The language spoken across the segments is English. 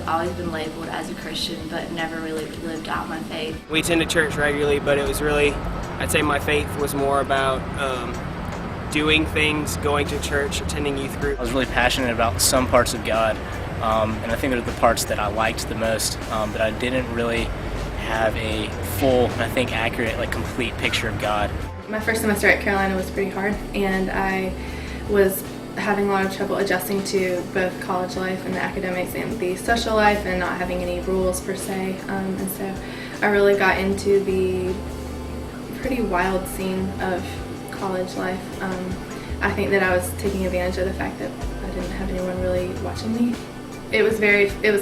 always been labeled as a Christian, but never really lived out my faith. We attended church regularly, but it was really, I'd say my faith was more about doing things, going to church, attending youth group. I was really passionate about some parts of God, and I think they're the parts that I liked the most, but I didn't really have a full, I think accurate, complete picture of God. My first semester at Carolina was pretty hard, and I was having a lot of trouble adjusting to both college life and the academics and the social life and not having any rules per se, and so I really got into the pretty wild scene of college life. I think that I was taking advantage of the fact that I didn't have anyone really watching me. It was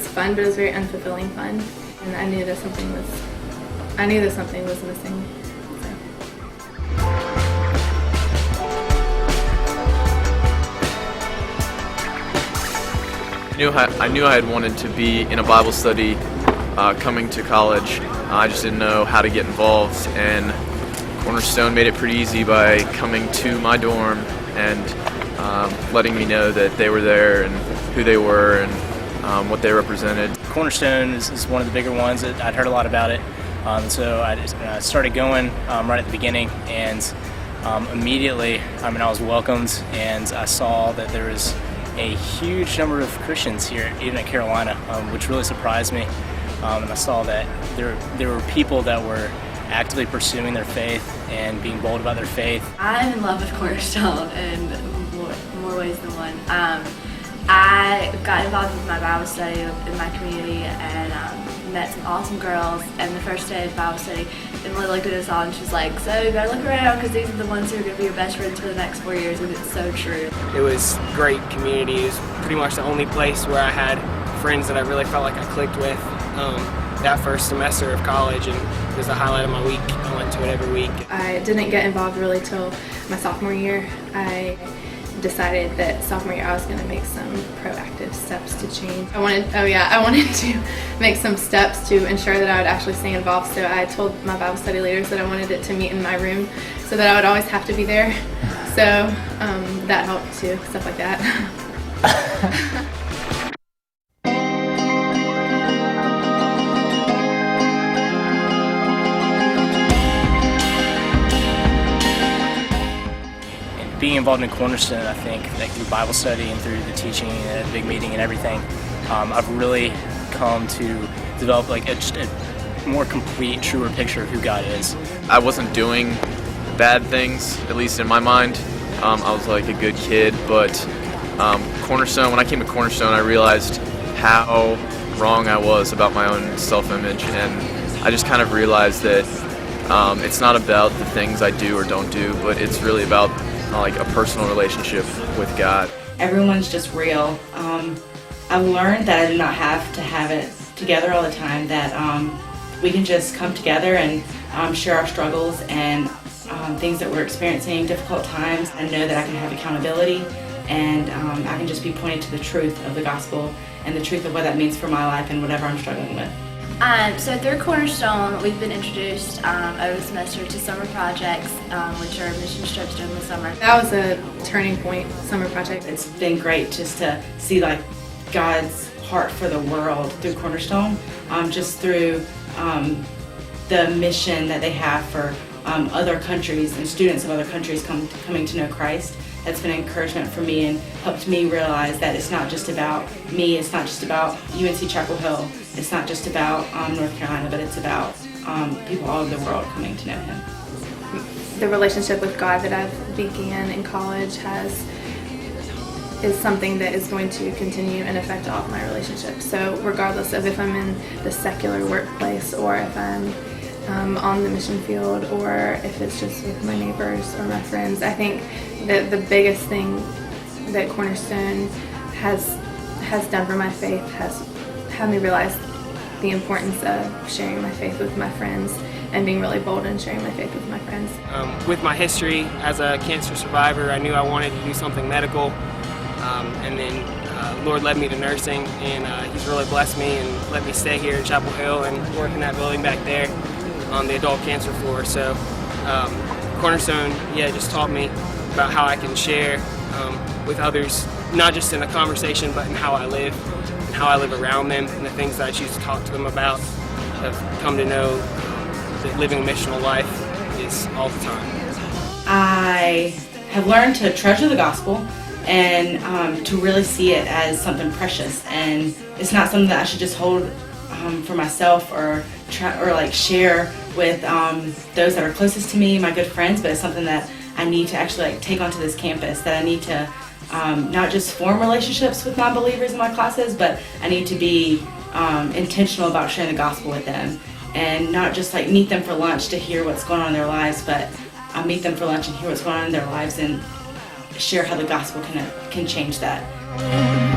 fun, but it was very unfulfilling fun, and I knew that something was missing. I knew I had wanted to be in a Bible study coming to college. I just didn't know how to get involved, and Cornerstone made it pretty easy by coming to my dorm and letting me know that they were there and who they were and what they represented. Cornerstone is one of the bigger ones. I'd heard a lot about it, so I started going right at the beginning, and immediately I was welcomed, and I saw that there was a huge number of Christians here, even at Carolina, which really surprised me. And I saw that there were people that were actively pursuing their faith and being bold about their faith. I'm in love with Cornerstone in more ways than one. I got involved with my Bible study in my community and met some awesome girls, and the first day of Bible study, Emily looked at us all and she was like, so you gotta look around because these are the ones who are going to be your best friends for the next 4 years, and it's so true. It was great community. It was pretty much the only place where I had friends that I really felt like I clicked with that first semester of college, and it was the highlight of my week. I went to it every week. I didn't get involved really till my sophomore year. I decided that sophomore year I was going to make some proactive steps to change. I wanted to make some steps to ensure that I would actually stay involved, so I told my Bible study leaders that I wanted it to meet in my room so that I would always have to be there. So that helped too, stuff like that. Being involved in Cornerstone, I think, through Bible study and through the teaching and the big meeting and everything, I've really come to develop just a more complete, truer picture of who God is. I wasn't doing bad things, at least in my mind. I was like a good kid, but Cornerstone, when I came to Cornerstone, I realized how wrong I was about my own self-image, and I just kind of realized that it's not about the things I do or don't do, but it's really about a personal relationship with God. Everyone's just real. I've learned that I do not have to have it together all the time, that we can just come together and share our struggles and things that we're experiencing, difficult times. I know that I can have accountability, and I can just be pointed to the truth of the gospel and the truth of what that means for my life and whatever I'm struggling with. So through Cornerstone, we've been introduced over the semester to summer projects, which are mission trips during the summer. That was a turning point summer project. It's been great just to see God's heart for the world through Cornerstone, just through the mission that they have for other countries and students of other countries coming to know Christ. That's been an encouragement for me and helped me realize that it's not just about me, it's not just about UNC Chapel Hill, it's not just about North Carolina, but it's about people all over the world coming to know Him. The relationship with God that I've began in college is something that is going to continue and affect all of my relationships. So regardless of if I'm in the secular workplace or if I'm on the mission field or if it's just with my neighbors or my friends, I think that the biggest thing that Cornerstone has done for my faith has had me realize the importance of sharing my faith with my friends and being really bold in sharing my faith with my friends. With my history as a cancer survivor, I knew I wanted to do something medical, and then Lord led me to nursing, and He's really blessed me and let me stay here at Chapel Hill and work in that building back there on the adult cancer floor. So Cornerstone, just taught me about how I can share with others, not just in a conversation, but in how I live. how I live around them and the things that I choose to talk to them about. I've come to know that living a missional life is all the time. I have learned to treasure the gospel and to really see it as something precious, and it's not something that I should just hold for myself or share with those that are closest to me, my good friends, but it's something that I need to actually take onto this campus, that I need to not just form relationships with non-believers in my classes, but I need to be intentional about sharing the gospel with them, and not just meet them for lunch to hear what's going on in their lives, but I meet them for lunch and hear what's going on in their lives and share how the gospel can change that.